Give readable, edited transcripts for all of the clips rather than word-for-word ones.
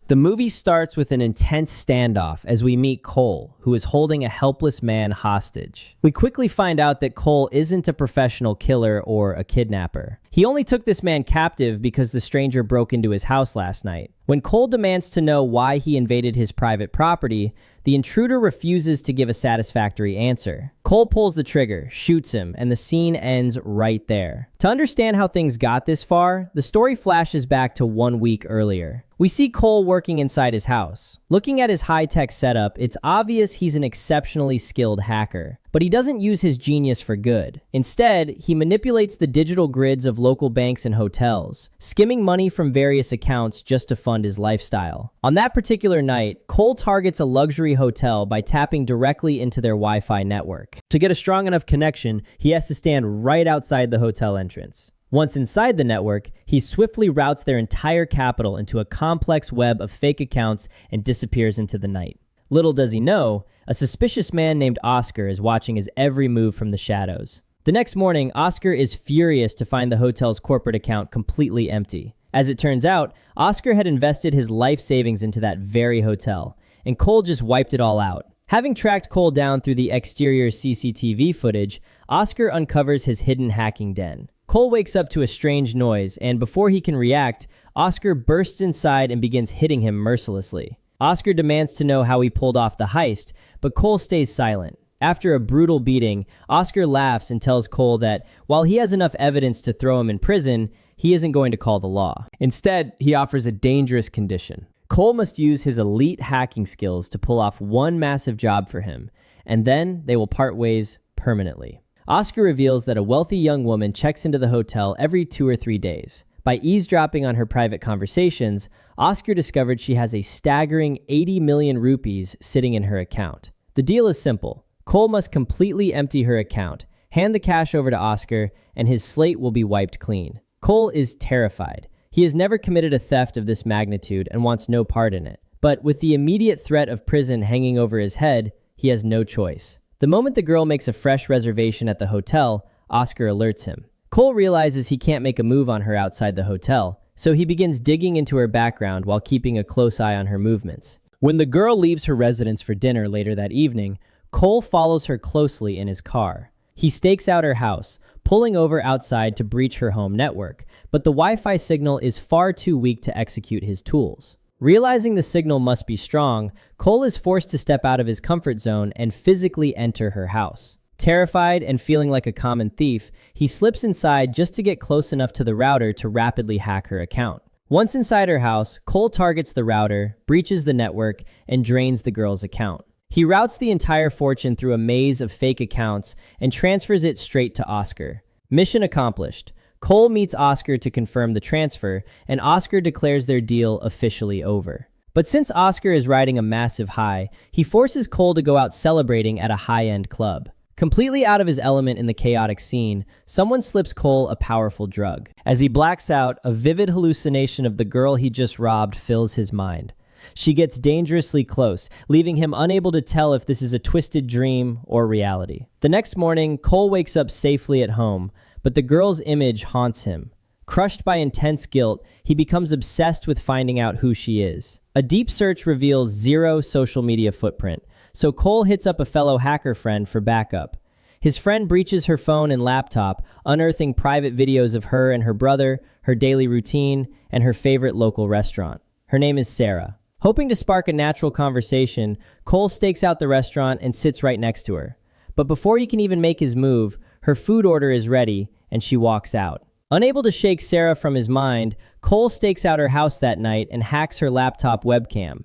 The movie starts with an intense standoff as we meet Cole, who is holding a helpless man hostage. We quickly find out that Cole isn't a professional killer or a kidnapper. He only took this man captive because the stranger broke into his house last night. When Cole demands to know why he invaded his private property, the intruder refuses to give a satisfactory answer. Cole pulls the trigger, shoots him, and the scene ends right there. To understand how things got this far, the story flashes back to 1 week earlier. We see Cole working inside his house. Looking at his high-tech setup, it's obvious he's an exceptionally skilled hacker. But he doesn't use his genius for good. Instead, he manipulates the digital grids of local banks and hotels, skimming money from various accounts just to fund his lifestyle. On that particular night, Cole targets a luxury hotel by tapping directly into their Wi-Fi network. To get a strong enough connection, he has to stand right outside the hotel entrance. Once inside the network, he swiftly routes their entire capital into a complex web of fake accounts and disappears into the night. Little does he know, a suspicious man named Oscar is watching his every move from the shadows. The next morning, Oscar is furious to find the hotel's corporate account completely empty. As it turns out, Oscar had invested his life savings into that very hotel, and Cole just wiped it all out. Having tracked Cole down through the exterior CCTV footage, Oscar uncovers his hidden hacking den. Cole wakes up to a strange noise, and before he can react, Oscar bursts inside and begins hitting him mercilessly. Oscar demands to know how he pulled off the heist, but Cole stays silent. After a brutal beating, Oscar laughs and tells Cole that while he has enough evidence to throw him in prison, he isn't going to call the law. Instead, he offers a dangerous condition. Cole must use his elite hacking skills to pull off one massive job for him, and then they will part ways permanently. Oscar reveals that a wealthy young woman checks into the hotel every 2 or 3 days. By eavesdropping on her private conversations, Oscar discovered she has a staggering 80 million rupees sitting in her account. The deal is simple. Cole must completely empty her account, hand the cash over to Oscar, and his slate will be wiped clean. Cole is terrified. He has never committed a theft of this magnitude and wants no part in it. But with the immediate threat of prison hanging over his head, he has no choice. The moment the girl makes a fresh reservation at the hotel, Oscar alerts him. Cole realizes he can't make a move on her outside the hotel, so he begins digging into her background while keeping a close eye on her movements. When the girl leaves her residence for dinner later that evening, Cole follows her closely in his car. He stakes out her house, pulling over outside to breach her home network, but the Wi-Fi signal is far too weak to execute his tools. Realizing the signal must be strong, Cole is forced to step out of his comfort zone and physically enter her house. Terrified and feeling like a common thief, he slips inside just to get close enough to the router to rapidly hack her account. Once inside her house, Cole targets the router, breaches the network, and drains the girl's account. He routes the entire fortune through a maze of fake accounts and transfers it straight to Oscar. Mission accomplished. Cole meets Oscar to confirm the transfer, and Oscar declares their deal officially over. But since Oscar is riding a massive high, he forces Cole to go out celebrating at a high-end club. Completely out of his element in the chaotic scene, someone slips Cole a powerful drug. As he blacks out, a vivid hallucination of the girl he just robbed fills his mind. She gets dangerously close, leaving him unable to tell if this is a twisted dream or reality. The next morning, Cole wakes up safely at home, but the girl's image haunts him. Crushed by intense guilt, he becomes obsessed with finding out who she is. A deep search reveals zero social media footprint, so Cole hits up a fellow hacker friend for backup. His friend breaches her phone and laptop, unearthing private videos of her and her brother, her daily routine, and her favorite local restaurant. Her name is Sarah. Hoping to spark a natural conversation, Cole stakes out the restaurant and sits right next to her. But before he can even make his move, her food order is ready, and she walks out. Unable to shake Sarah from his mind, Cole stakes out her house that night and hacks her laptop webcam.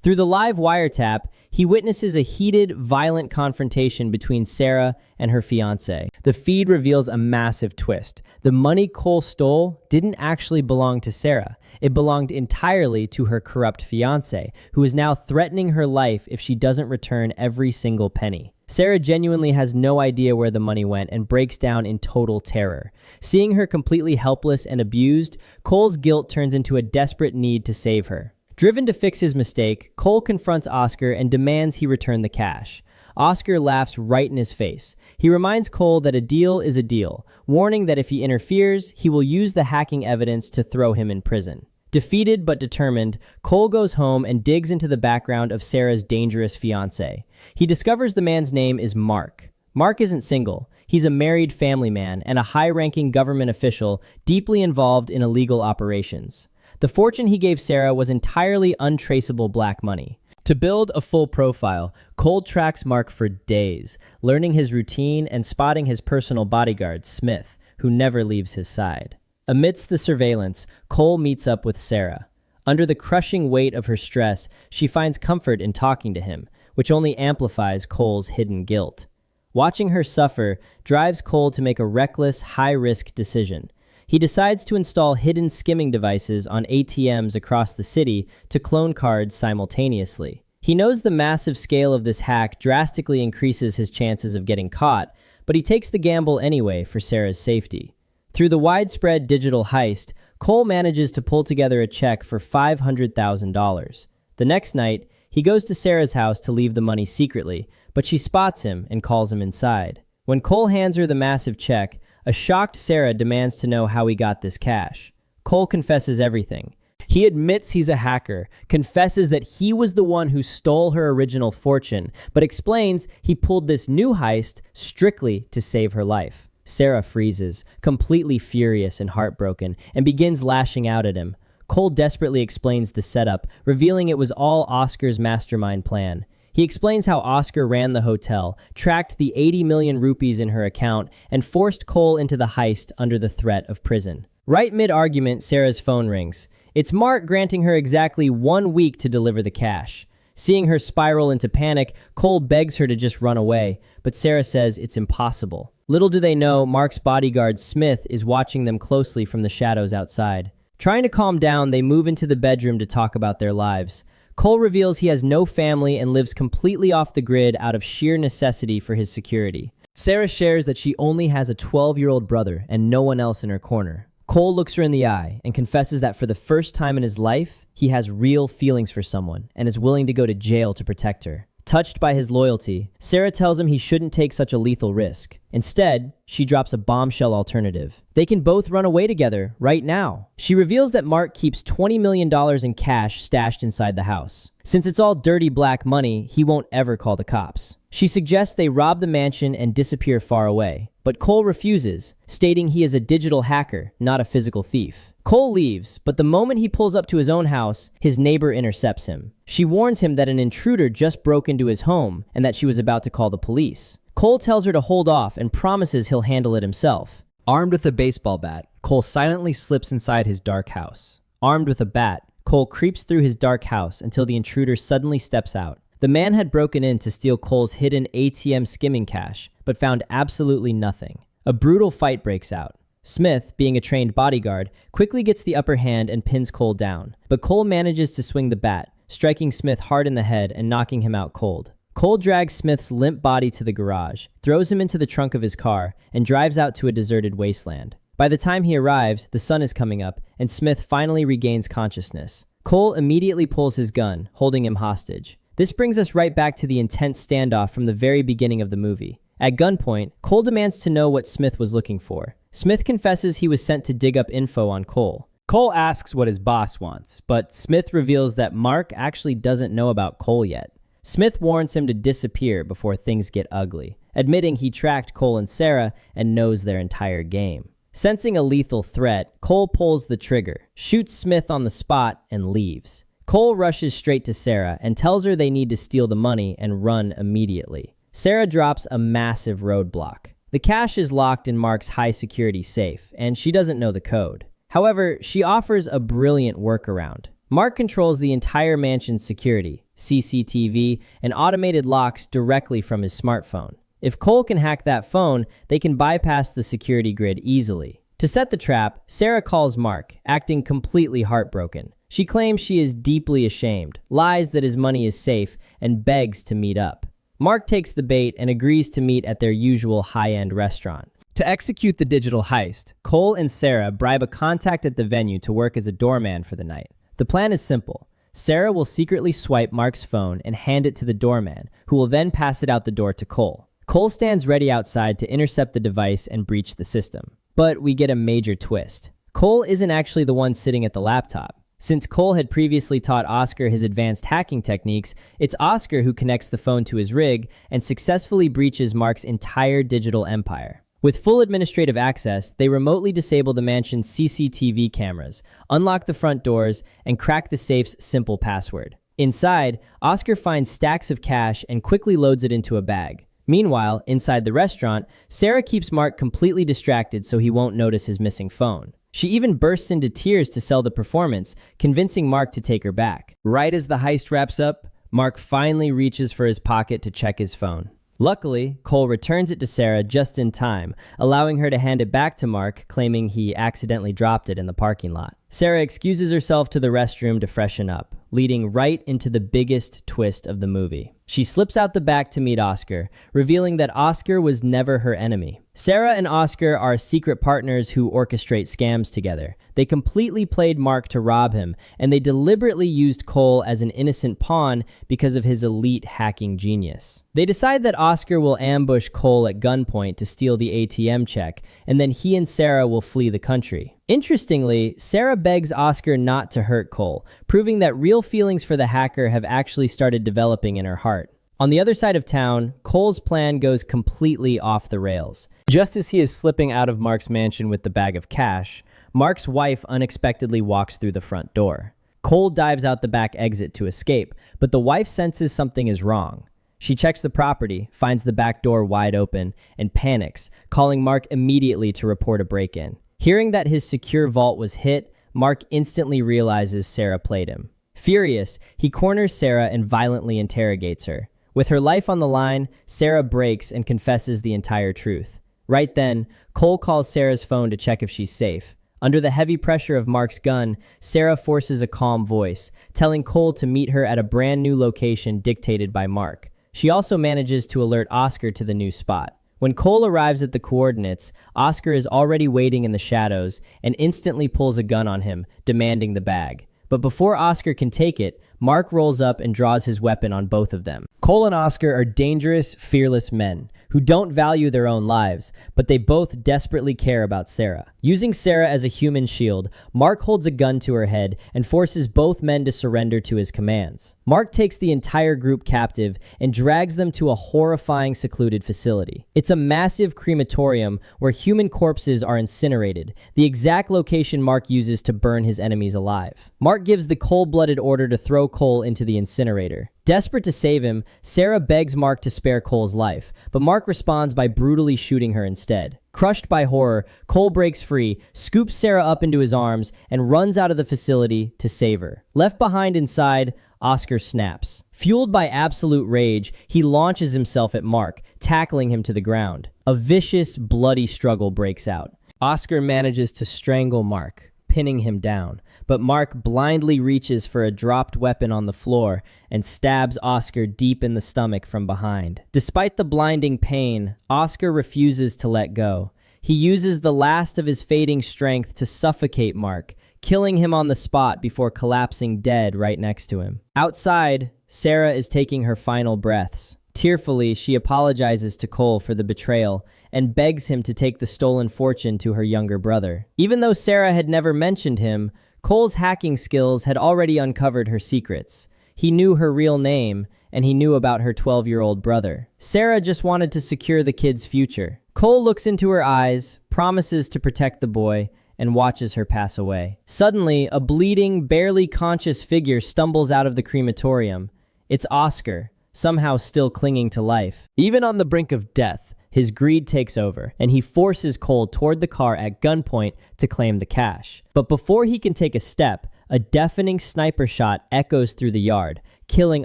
Through the live wiretap, he witnesses a heated, violent confrontation between Sarah and her fiancé. The feed reveals a massive twist. The money Cole stole didn't actually belong to Sarah. It belonged entirely to her corrupt fiancé, who is now threatening her life if she doesn't return every single penny. Sarah genuinely has no idea where the money went and breaks down in total terror. Seeing her completely helpless and abused, Cole's guilt turns into a desperate need to save her. Driven to fix his mistake, Cole confronts Oscar and demands he return the cash. Oscar laughs right in his face. He reminds Cole that a deal is a deal, warning that if he interferes, he will use the hacking evidence to throw him in prison. Defeated but determined, Cole goes home and digs into the background of Sarah's dangerous fiancé. He discovers the man's name is Mark. Mark isn't single. He's a married family man and a high-ranking government official deeply involved in illegal operations. The fortune he gave Sarah was entirely untraceable black money. To build a full profile, Cole tracks Mark for days, learning his routine and spotting his personal bodyguard, Smith, who never leaves his side. Amidst the surveillance, Cole meets up with Sarah. Under the crushing weight of her stress, she finds comfort in talking to him, which only amplifies Cole's hidden guilt. Watching her suffer drives Cole to make a reckless, high-risk decision. He decides to install hidden skimming devices on ATMs across the city to clone cards simultaneously. He knows the massive scale of this hack drastically increases his chances of getting caught, but he takes the gamble anyway for Sarah's safety. Through the widespread digital heist, Cole manages to pull together a check for $500,000. The next night, he goes to Sarah's house to leave the money secretly, but she spots him and calls him inside. When Cole hands her the massive check, a shocked Sarah demands to know how he got this cash. Cole confesses everything. He admits he's a hacker, confesses that he was the one who stole her original fortune, but explains he pulled this new heist strictly to save her life. Sarah freezes, completely furious and heartbroken, and begins lashing out at him. Cole desperately explains the setup, revealing it was all Oscar's mastermind plan. He explains how Oscar ran the hotel, tracked the 80 million rupees in her account, and forced Cole into the heist under the threat of prison. Right mid-argument, Sarah's phone rings. It's Mark granting her exactly 1 week to deliver the cash. Seeing her spiral into panic, Cole begs her to just run away, but Sarah says it's impossible. Little do they know, Mark's bodyguard, Smith, is watching them closely from the shadows outside. Trying to calm down, they move into the bedroom to talk about their lives. Cole reveals he has no family and lives completely off the grid out of sheer necessity for his security. Sarah shares that she only has a 12-year-old brother and no one else in her corner. Cole looks her in the eye and confesses that for the first time in his life, he has real feelings for someone and is willing to go to jail to protect her. Touched by his loyalty, Sarah tells him he shouldn't take such a lethal risk. Instead, she drops a bombshell alternative. They can both run away together right now. She reveals that Mark keeps $20 million in cash stashed inside the house. Since it's all dirty black money, he won't ever call the cops. She suggests they rob the mansion and disappear far away. But Cole refuses, stating he is a digital hacker, not a physical thief. Cole leaves, but the moment he pulls up to his own house, his neighbor intercepts him. She warns him that an intruder just broke into his home and that she was about to call the police. Cole tells her to hold off and promises he'll handle it himself. Armed with a baseball bat, Cole silently slips inside his dark house. Armed with a bat, Cole creeps through his dark house until the intruder suddenly steps out. The man had broken in to steal Cole's hidden ATM skimming cash, but found absolutely nothing. A brutal fight breaks out. Smith, being a trained bodyguard, quickly gets the upper hand and pins Cole down, but Cole manages to swing the bat, striking Smith hard in the head and knocking him out cold. Cole drags Smith's limp body to the garage, throws him into the trunk of his car, and drives out to a deserted wasteland. By the time he arrives, the sun is coming up, and Smith finally regains consciousness. Cole immediately pulls his gun, holding him hostage. This brings us right back to the intense standoff from the very beginning of the movie. At gunpoint, Cole demands to know what Smith was looking for. Smith confesses he was sent to dig up info on Cole. Cole asks what his boss wants, but Smith reveals that Mark actually doesn't know about Cole yet. Smith warns him to disappear before things get ugly, admitting he tracked Cole and Sarah and knows their entire game. Sensing a lethal threat, Cole pulls the trigger, shoots Smith on the spot, and leaves. Cole rushes straight to Sarah and tells her they need to steal the money and run immediately. Sarah drops a massive roadblock. The cash is locked in Mark's high-security safe, and she doesn't know the code. However, she offers a brilliant workaround. Mark controls the entire mansion's security, CCTV, and automated locks directly from his smartphone. If Cole can hack that phone, they can bypass the security grid easily. To set the trap, Sarah calls Mark, acting completely heartbroken. She claims she is deeply ashamed, lies that his money is safe, and begs to meet up. Mark takes the bait and agrees to meet at their usual high-end restaurant. To execute the digital heist, Cole and Sarah bribe a contact at the venue to work as a doorman for the night. The plan is simple. Sarah will secretly swipe Mark's phone and hand it to the doorman, who will then pass it out the door to Cole. Cole stands ready outside to intercept the device and breach the system. But we get a major twist. Cole isn't actually the one sitting at the laptop. Since Cole had previously taught Oscar his advanced hacking techniques, it's Oscar who connects the phone to his rig and successfully breaches Mark's entire digital empire. With full administrative access, they remotely disable the mansion's CCTV cameras, unlock the front doors, and crack the safe's simple password. Inside, Oscar finds stacks of cash and quickly loads it into a bag. Meanwhile, inside the restaurant, Sarah keeps Mark completely distracted so he won't notice his missing phone. She even bursts into tears to sell the performance, convincing Mark to take her back. Right as the heist wraps up, Mark finally reaches for his pocket to check his phone. Luckily, Cole returns it to Sarah just in time, allowing her to hand it back to Mark, claiming he accidentally dropped it in the parking lot. Sarah excuses herself to the restroom to freshen up, leading right into the biggest twist of the movie. She slips out the back to meet Oscar, revealing that Oscar was never her enemy. Sarah and Oscar are secret partners who orchestrate scams together. They completely played Mark to rob him, and they deliberately used Cole as an innocent pawn because of his elite hacking genius. They decide that Oscar will ambush Cole at gunpoint to steal the ATM check, and then he and Sarah will flee the country. Interestingly, Sarah begs Oscar not to hurt Cole, proving that real feelings for the hacker have actually started developing in her heart. On the other side of town, Cole's plan goes completely off the rails. Just as he is slipping out of Mark's mansion with the bag of cash, Mark's wife unexpectedly walks through the front door. Cole dives out the back exit to escape, but the wife senses something is wrong. She checks the property, finds the back door wide open, and panics, calling Mark immediately to report a break-in. Hearing that his secure vault was hit, Mark instantly realizes Sarah played him. Furious, he corners Sarah and violently interrogates her. With her life on the line, Sarah breaks and confesses the entire truth. Right then, Cole calls Sarah's phone to check if she's safe. Under the heavy pressure of Mark's gun, Sarah forces a calm voice, telling Cole to meet her at a brand new location dictated by Mark. She also manages to alert Oscar to the new spot. When Cole arrives at the coordinates, Oscar is already waiting in the shadows and instantly pulls a gun on him, demanding the bag. But before Oscar can take it, Mark rolls up and draws his weapon on both of them. Cole and Oscar are dangerous, fearless men who don't value their own lives, but they both desperately care about Sarah. Using Sarah as a human shield, Mark holds a gun to her head and forces both men to surrender to his commands. Mark takes the entire group captive and drags them to a horrifying secluded facility. It's a massive crematorium where human corpses are incinerated, the exact location Mark uses to burn his enemies alive. Mark gives the cold-blooded order to throw Cole into the incinerator. Desperate to save him, Sarah begs Mark to spare Cole's life, but Mark responds by brutally shooting her instead. Crushed by horror, Cole breaks free, scoops Sarah up into his arms, and runs out of the facility to save her. Left behind inside, Oscar snaps. Fueled by absolute rage, he launches himself at Mark, tackling him to the ground. A vicious, bloody struggle breaks out. Oscar manages to strangle Mark, pinning him down, but Mark blindly reaches for a dropped weapon on the floor and stabs Oscar deep in the stomach from behind. Despite the blinding pain, Oscar refuses to let go. He uses the last of his fading strength to suffocate Mark, killing him on the spot before collapsing dead right next to him. Outside, Sarah is taking her final breaths. Tearfully, she apologizes to Cole for the betrayal and begs him to take the stolen fortune to her younger brother. Even though Sarah had never mentioned him, Cole's hacking skills had already uncovered her secrets. He knew her real name, and he knew about her 12-year-old brother. Sarah just wanted to secure the kid's future. Cole looks into her eyes, promises to protect the boy, and watches her pass away. Suddenly, a bleeding, barely conscious figure stumbles out of the crematorium. It's Oscar, somehow still clinging to life. Even on the brink of death, his greed takes over, and he forces Cole toward the car at gunpoint to claim the cash. But before he can take a step, a deafening sniper shot echoes through the yard, killing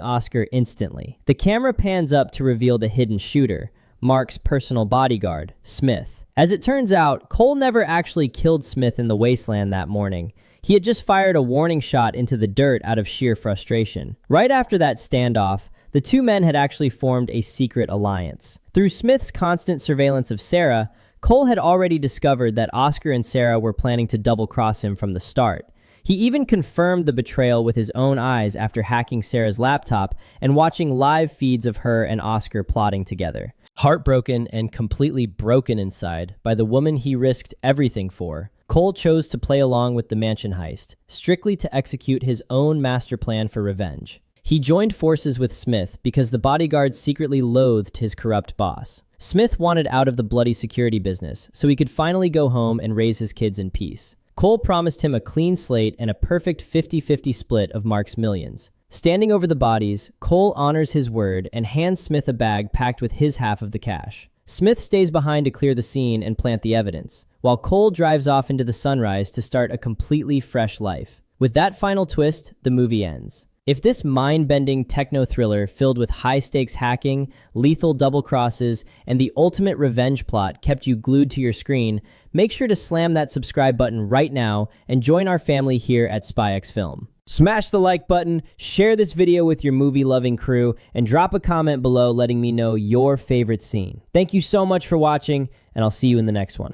Oscar instantly. The camera pans up to reveal the hidden shooter, Mark's personal bodyguard, Smith. As it turns out, Cole never actually killed Smith in the wasteland that morning. He had just fired a warning shot into the dirt out of sheer frustration. Right after that standoff, the two men had actually formed a secret alliance. Through Smith's constant surveillance of Sarah, Cole had already discovered that Oscar and Sarah were planning to double-cross him from the start. He even confirmed the betrayal with his own eyes after hacking Sarah's laptop and watching live feeds of her and Oscar plotting together. Heartbroken and completely broken inside by the woman he risked everything for, Cole chose to play along with the mansion heist, strictly to execute his own master plan for revenge. He joined forces with Smith because the bodyguards secretly loathed his corrupt boss. Smith wanted out of the bloody security business so he could finally go home and raise his kids in peace. Cole promised him a clean slate and a perfect 50-50 split of Mark's millions. Standing over the bodies, Cole honors his word and hands Smith a bag packed with his half of the cash. Smith stays behind to clear the scene and plant the evidence, while Cole drives off into the sunrise to start a completely fresh life. With that final twist, the movie ends. If this mind-bending techno-thriller filled with high-stakes hacking, lethal double-crosses, and the ultimate revenge plot kept you glued to your screen, make sure to slam that subscribe button right now and join our family here at SPYXFILM. Smash the like button, share this video with your movie-loving crew, and drop a comment below letting me know your favorite scene. Thank you so much for watching, and I'll see you in the next one.